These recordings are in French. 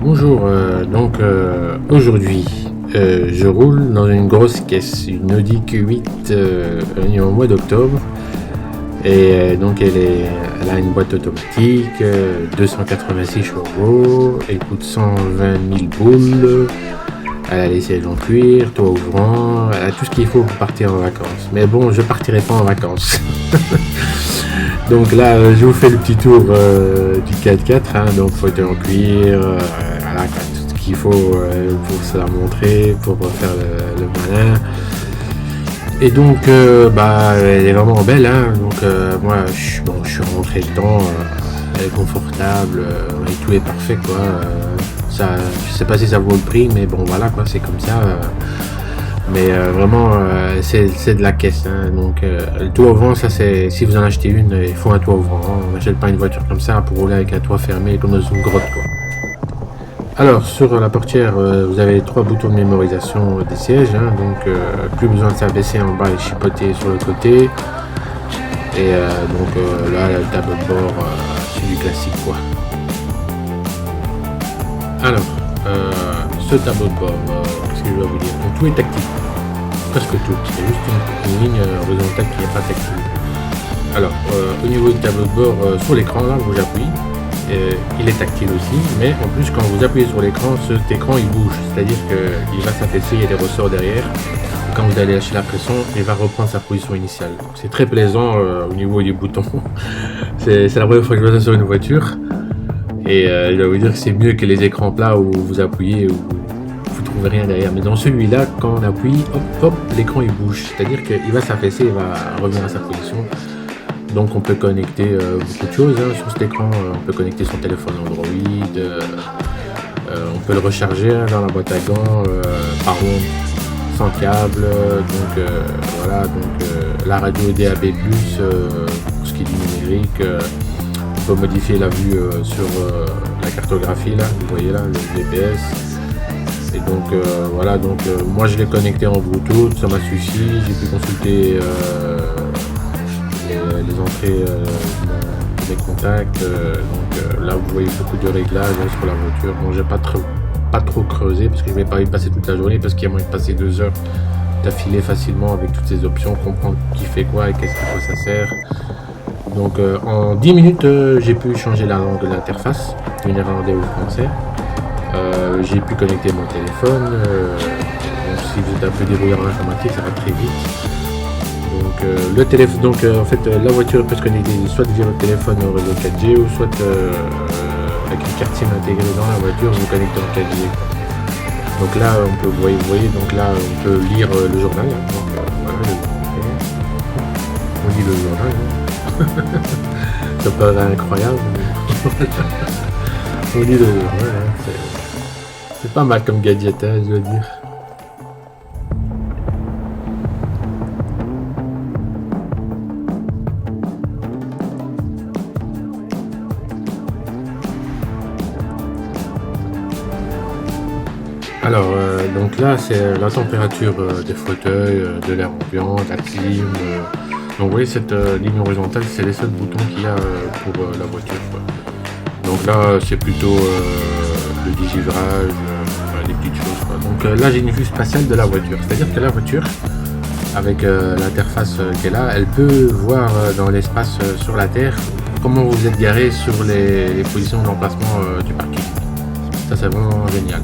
Bonjour, aujourd'hui, je roule dans une grosse caisse, une Audi Q8 née au mois d'octobre. Et donc elle a une boîte automatique, 286 chevaux, elle coûte 120 000 boules, elle a les sièges en cuir, toit ouvrant, elle a tout ce qu'il faut pour partir en vacances. Mais bon, je partirai pas en vacances. Donc là, je vous fais le petit tour du 4x4, hein, donc fauteuil en cuir, voilà, tout ce qu'il faut pour se la montrer, pour faire le malin. Et donc, elle est vraiment belle, hein, donc moi, je suis rentré dedans, elle est confortable, et tout est parfait, quoi. Ça, je sais pas si ça vaut le prix, mais bon, voilà, quoi, c'est comme ça. Mais vraiment, c'est de la caisse, hein, donc le toit ouvrant, ça c'est, si vous en achetez une, il faut un toit ouvrant, hein. On n'achète pas une voiture comme ça pour rouler avec un toit fermé comme dans une grotte, quoi. Alors sur la portière, vous avez 3 boutons de mémorisation des sièges, hein, donc plus besoin de s'abaisser en bas et chipoter sur le côté. Et là, le tableau de bord, c'est du classique, quoi. Alors, ce tableau de bord, ce que je dois vous dire, donc tout est tactile, presque tout, c'est juste une ligne horizontale qui n'est pas tactile. Alors, au niveau du tableau de bord, sur l'écran, là, vous appuyez, il est tactile aussi, mais en plus, quand vous appuyez sur l'écran, cet écran, il bouge, c'est-à-dire qu'il va s'affaisser, il y a des ressorts derrière, et quand vous allez lâcher la pression, il va reprendre sa position initiale. C'est très plaisant au niveau des boutons, c'est la première fois que je vois ça sur une voiture. Et je dois vous dire que c'est mieux que les écrans plats où vous appuyez, où vous trouvez rien derrière. Mais dans celui-là, quand on appuie, hop, l'écran il bouge. C'est-à-dire qu'il va s'affaisser, il va revenir à sa position. Donc on peut connecter beaucoup de choses, hein, sur cet écran. On peut connecter son téléphone Android, on peut le recharger, hein, dans la boîte à gants, par contre, sans câble. Voilà, la radio DAB+, pour ce qui est du numérique. On peut modifier la vue sur la cartographie, là, vous voyez là, le GPS. Et donc voilà, moi je l'ai connecté en Bluetooth, ça m'a suffi. J'ai pu consulter les entrées de mes contacts. Là vous voyez beaucoup de réglages, hein, sur la voiture. Bon, j'ai pas trop creusé parce que je vais pas y passer toute la journée, parce qu'il y a moyen de passer 2 heures d'affilée facilement avec toutes ces options, comprendre qui fait quoi et qu'est-ce que ça sert. Donc en 10 minutes, j'ai pu changer la langue de l'interface, du néerlandais au français. J'ai pu connecter mon téléphone. Donc, si vous êtes un peu débrouillard en informatique, ça va très vite. Donc le téléphone, en fait, la voiture peut se connecter soit via votre téléphone au réseau 4G, ou soit avec une carte SIM intégrée dans la voiture, vous connectez en 4G. Donc là, vous voyez, donc là, on peut lire le journal, hein. Donc voilà, on lit le journal, hein. Ça paraît incroyable, mais on lit le journal, hein. C'est pas mal comme gadget, hein, je dois dire. Alors, donc là, c'est la température des fauteuils, de l'air ambiant, de la clim. Donc vous voyez, cette ligne horizontale, c'est les seuls boutons qu'il y a pour la voiture, quoi. Donc là, c'est plutôt le digivrage, des petites choses, quoi. Donc là, j'ai une vue spatiale de la voiture. C'est-à-dire que la voiture, avec l'interface qu'elle a, elle peut voir dans l'espace sur la Terre comment vous êtes garé sur les positions d'emplacement du parking. Ça, c'est vraiment génial.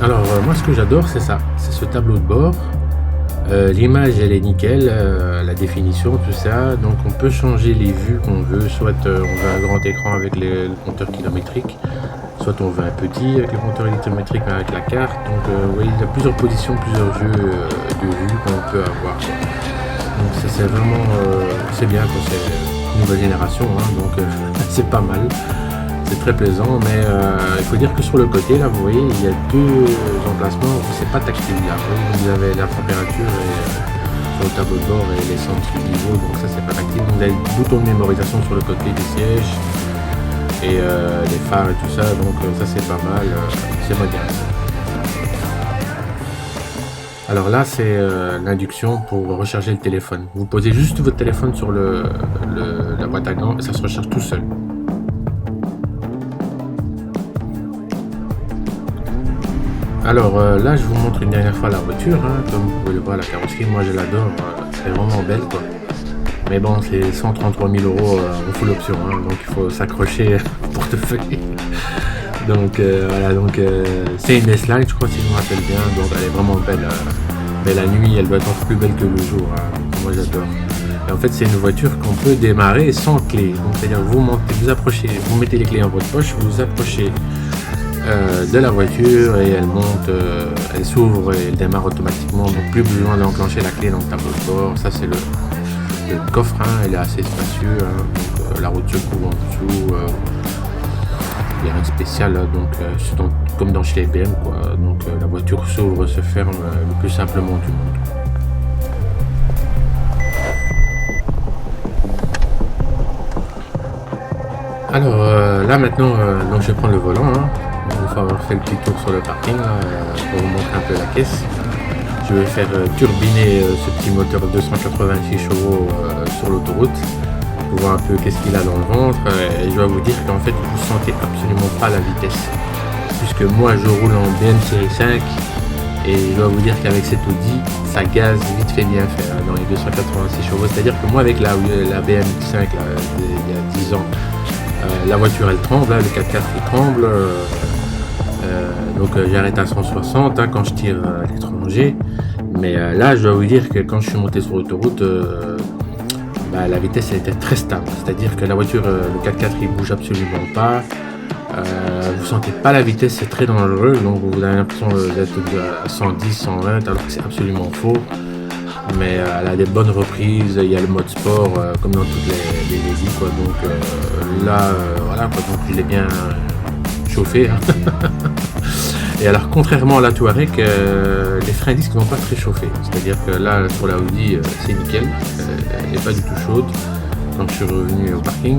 Alors moi, ce que j'adore, c'est ça, c'est ce tableau de bord. L'image, elle est nickel, la définition, tout ça. Donc on peut changer les vues qu'on veut, soit on veut un grand écran avec le compteur kilométrique, soit on veut un petit avec le compteur kilométrique, mais avec la carte. Donc vous voyez, il y a plusieurs positions, plusieurs jeux de vues qu'on peut avoir, quoi. Donc ça, c'est vraiment, c'est bien, quoi. C'est une nouvelle génération, hein, donc c'est pas mal. C'est très plaisant, mais il faut dire que sur le côté, là, vous voyez, il y a 2 emplacements où c'est pas tactile, là. Vous avez la température sur le tableau de bord et les centres du niveau, donc ça, c'est pas tactile. Donc, vous avez le bouton de mémorisation sur le côté des sièges et les phares et tout ça, donc ça, c'est pas mal, c'est moderne. Alors là, c'est l'induction pour recharger le téléphone. Vous posez juste votre téléphone sur la boîte à gants et ça se recharge tout seul. Alors là, je vous montre une dernière fois la voiture, hein. Comme vous pouvez le voir, la carrosserie, moi je l'adore, c'est vraiment belle quoi. Mais bon, c'est 133 000 euros en full option, hein, donc il faut s'accrocher au portefeuille. Donc voilà, donc c'est une S-Line, je crois si je me rappelle bien, donc elle est vraiment belle. Mais la nuit, elle doit être encore plus belle que le jour, hein. Moi j'adore. Et en fait, c'est une voiture qu'on peut démarrer sans clé. Donc c'est-à-dire vous montez, vous approchez, vous mettez les clés en votre poche, vous approchez de la voiture et elle monte, elle s'ouvre et elle démarre automatiquement. Donc plus besoin d'enclencher la clé dans le tableau de bord. Ça c'est le coffre, hein, elle est assez spacieux, hein. Donc la route se couvre en dessous. Il n'y a rien de spécial, donc c'est comme dans chez les BM quoi. Donc la voiture s'ouvre, se ferme le plus simplement du monde. Alors là maintenant, donc je vais prendre le volant, hein. Une fois avoir fait le petit tour sur le parking là, pour vous montrer un peu la caisse. Je vais faire turbiner ce petit moteur de 286 chevaux sur l'autoroute pour voir un peu qu'est-ce qu'il a dans le ventre, et je dois vous dire qu'en fait vous sentez absolument pas la vitesse, puisque moi je roule en BM série 5 et je dois vous dire qu'avec cette Audi ça gaze vite fait bien fait, hein, dans les 286 chevaux. C'est à dire que moi avec la BM5 là, il y a 10 ans, la voiture elle tremble, hein, le 4x4 il tremble, donc j'arrête à 160 hein, quand je tire à l'étranger. Mais là je dois vous dire que quand je suis monté sur l'autoroute, la vitesse elle était très stable, c'est-à-dire que la voiture, le 4x4 il bouge absolument pas, vous sentez pas la vitesse, c'est très dangereux, donc vous avez l'impression d'être à 110, 120 alors que c'est absolument faux. Mais elle a des bonnes reprises, il y a le mode sport comme dans toutes les Lady quoi, donc là voilà quoi, donc il est bien chauffé, hein. Et alors contrairement à la Touareg, les freins disques n'ont pas très chauffé, c'est-à-dire que là sur la Audi c'est nickel, elle n'est pas du tout chaude quand je suis revenu au parking.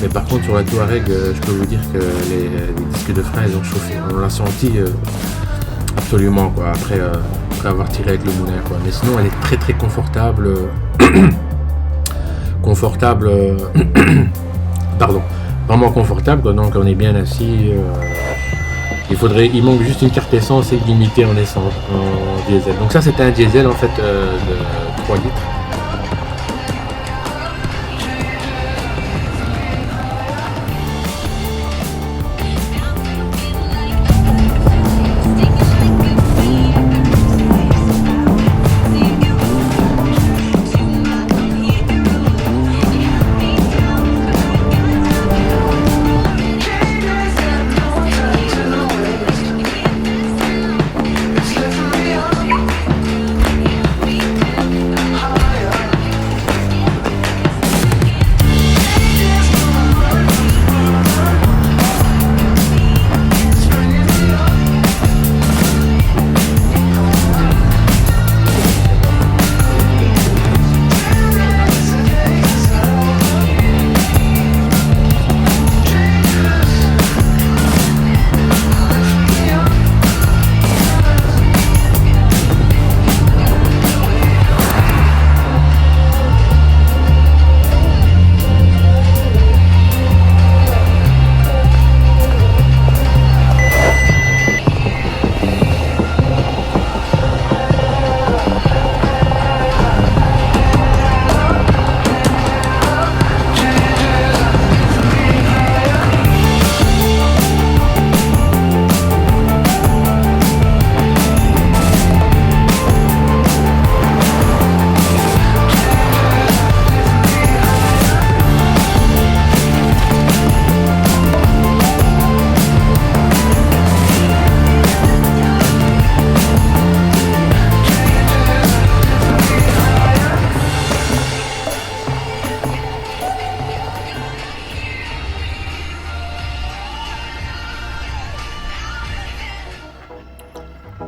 Mais par contre sur la Touareg, je peux vous dire que les disques de frein ils ont chauffé, on l'a senti absolument quoi, après avoir tiré avec le moulin quoi. Mais sinon elle est très très confortable, pardon, vraiment confortable quoi. Donc on est bien assis. Il manque juste une carte essence et limitée en essence, en diesel. Donc ça c'était un diesel en fait de 3 litres.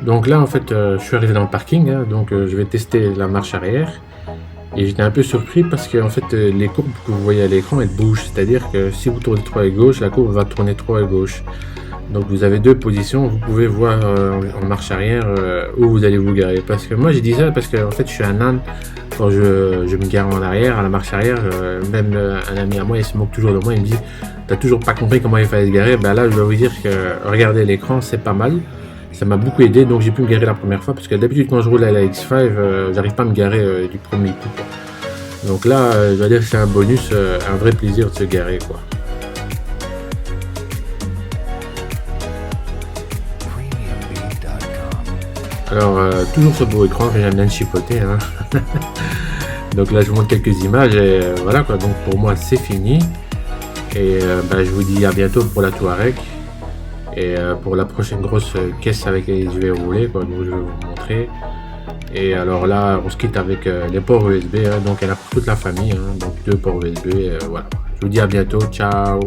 Donc là en fait je suis arrivé dans le parking, hein, donc je vais tester la marche arrière. Et j'étais un peu surpris parce que en fait les courbes que vous voyez à l'écran elles bougent, c'est à dire que si vous tournez trop à gauche, la courbe va tourner trop à gauche. Donc vous avez deux positions, vous pouvez voir en marche arrière où vous allez vous garer. Parce que moi j'ai dit ça parce que en fait je suis un âne. Quand je me gare en arrière, à la marche arrière, même un ami à moi il se moque toujours de moi, il me dit t'as toujours pas compris comment il fallait se garer. Ben là je dois vous dire que regarder l'écran c'est pas mal. Ça m'a beaucoup aidé, donc j'ai pu me garer la première fois parce que d'habitude quand je roule à la X5, j'arrive pas à me garer du premier coup, quoi. Donc là, je dois dire que c'est un bonus, un vrai plaisir de se garer, quoi. Alors, toujours ce beau écran que j'aime bien chipoter, hein. Donc là, je vous montre quelques images et voilà, quoi. Donc pour moi, c'est fini. Et je vous dis à bientôt pour la Touareg. Et pour la prochaine grosse caisse avec laquelle je vais rouler, quoi. Donc je vais vous montrer. Et alors là, on se quitte avec les ports USB, hein. Donc elle a pour toute la famille, hein. Donc deux ports USB, voilà. Je vous dis à bientôt, ciao.